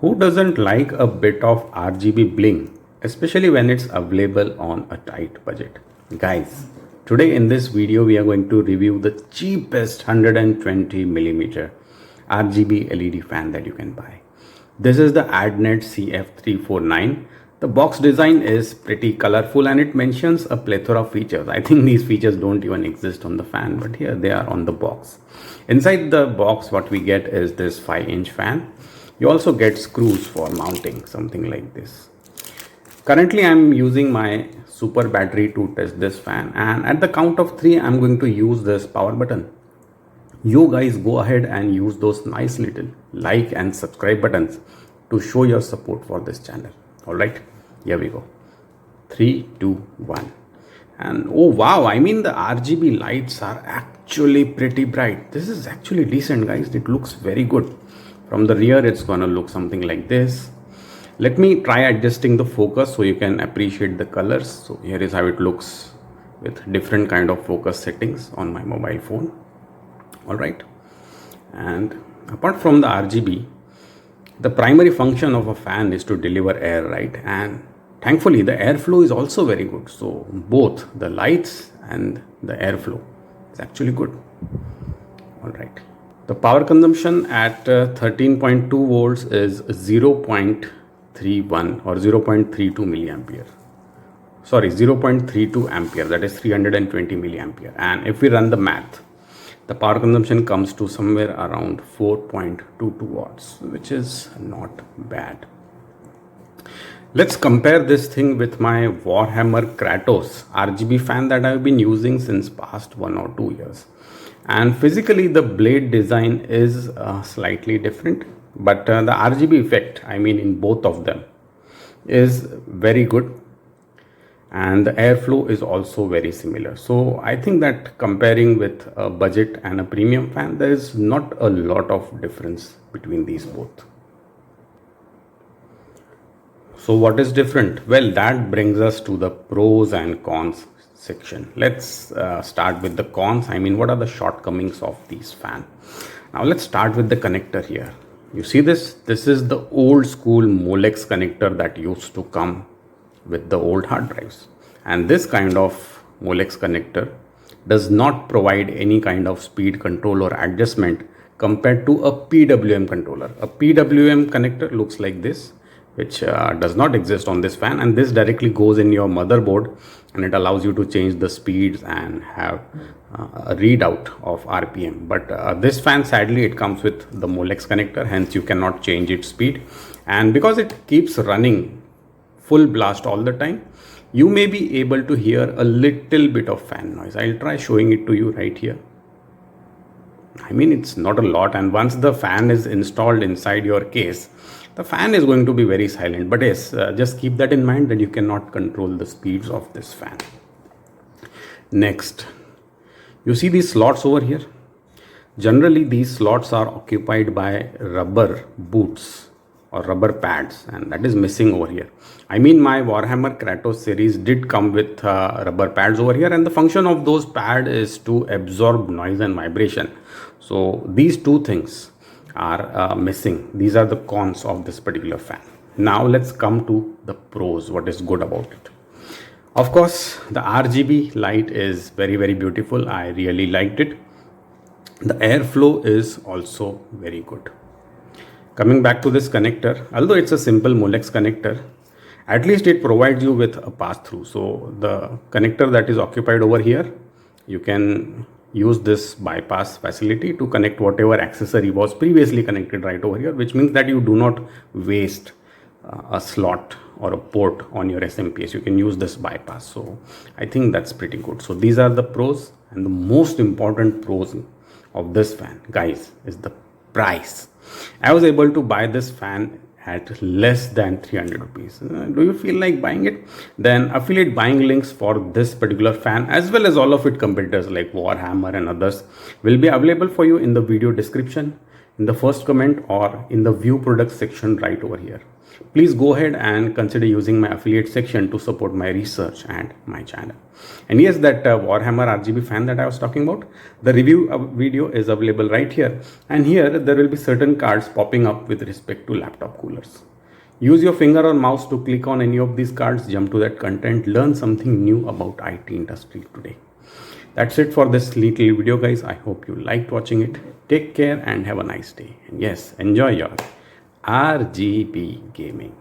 Who doesn't like a bit of RGB bling, especially when it's available on a tight budget? Guys, today in this video we are going to review the cheapest 120mm RGB LED fan that you can buy. This is the ADNET CF349. The box design is pretty colorful and it mentions a plethora of features. I think these features don't even exist on the fan, but here they are on the box. Inside the box, what we get is this 5-inch fan. You also get screws for mounting, something like this. Currently, I'm using my super battery to test this fan, and at the count of 3, I'm going to use this power button. You guys go ahead and use those nice little like and subscribe buttons to show your support for this channel. Alright, here we go. 3, 2, 1. And oh wow, I mean the RGB lights are actually pretty bright. This is actually decent, guys. It looks very good. From the rear, it's gonna look something like this. Let me try adjusting the focus so you can appreciate the colors. So here is how it looks with different kind of focus settings on my mobile phone. Alright, and apart from the RGB, the primary function of a fan is to deliver air, right? And thankfully the airflow is also very good. So both the lights and the airflow is actually good. Alright. The power consumption at 13.2 volts is 0.31 or 0.32 milliampere. Sorry, 0.32 ampere, that is 320 milliampere. And if we run the math, the power consumption comes to somewhere around 4.22 watts, which is not bad. Let's compare this thing with my Warhammer Kratos RGB fan that I've been using since past 1 or 2 years. And physically the blade design is slightly different, but the RGB effect, I mean in both of them, is very good. And the airflow is also very similar. So I think that comparing with a budget and a premium fan, there is not a lot of difference between these both. So what is different? Well, that brings us to the pros and cons section. Let's start with the cons. I mean, what are the shortcomings of these fan? Now let's start with the connector here. You see this? This is the old school Molex connector that used to come with the old hard drives. And this kind of Molex connector does not provide any kind of speed control or adjustment compared to a PWM controller. A PWM connector looks like this, which does not exist on this fan, and this directly goes in your motherboard and it allows you to change the speeds and have a readout of RPM. But this fan, sadly, it comes with the Molex connector, hence you cannot change its speed. And because it keeps running full blast all the time, you may be able to hear a little bit of fan noise. I'll try showing it to you right here. I mean, it's not a lot, and once the fan is installed inside your case, the fan is going to be very silent. But yes, just keep that in mind that you cannot control the speeds of this fan. Next, you see these slots over here. Generally, these slots are occupied by rubber boots or rubber pads, and that is missing over here. I mean, my Warhammer Kratos series did come with rubber pads over here, and the function of those pads is to absorb noise and vibration. So these two things are missing. These are the cons of this particular fan. Now let's come to the pros, what is good about it. Of course, the RGB light is very, very beautiful. I really liked it. The airflow is also very good. Coming back to this connector, although it's a simple Molex connector, at least it provides you with a pass-through. So the connector that is occupied over here, you can use this bypass facility to connect whatever accessory was previously connected right over here, which means that you do not waste a slot or a port on your SMPS. You can use this bypass. So I think that's pretty good. So these are the pros, and the most important pros of this fan, guys, is the price. I was able to buy this fan at less than 300 rupees. Do you feel like buying it? Then affiliate buying links for this particular fan as well as all of its competitors like Warhammer and others will be available for you in the video description. in the first comment or in the view products section right over here. Please go ahead and consider using my affiliate section to support my research and my channel. And yes, that Warhammer RGB fan that I was talking about, the review video is available right here. And here there will be certain cards popping up with respect to laptop coolers. Use your finger or mouse to click on any of these cards, jump to that content, learn something new about IT industry today. That's it for this little video, guys. I hope you liked watching it. Take care and have a nice day. And yes, enjoy your RGB gaming.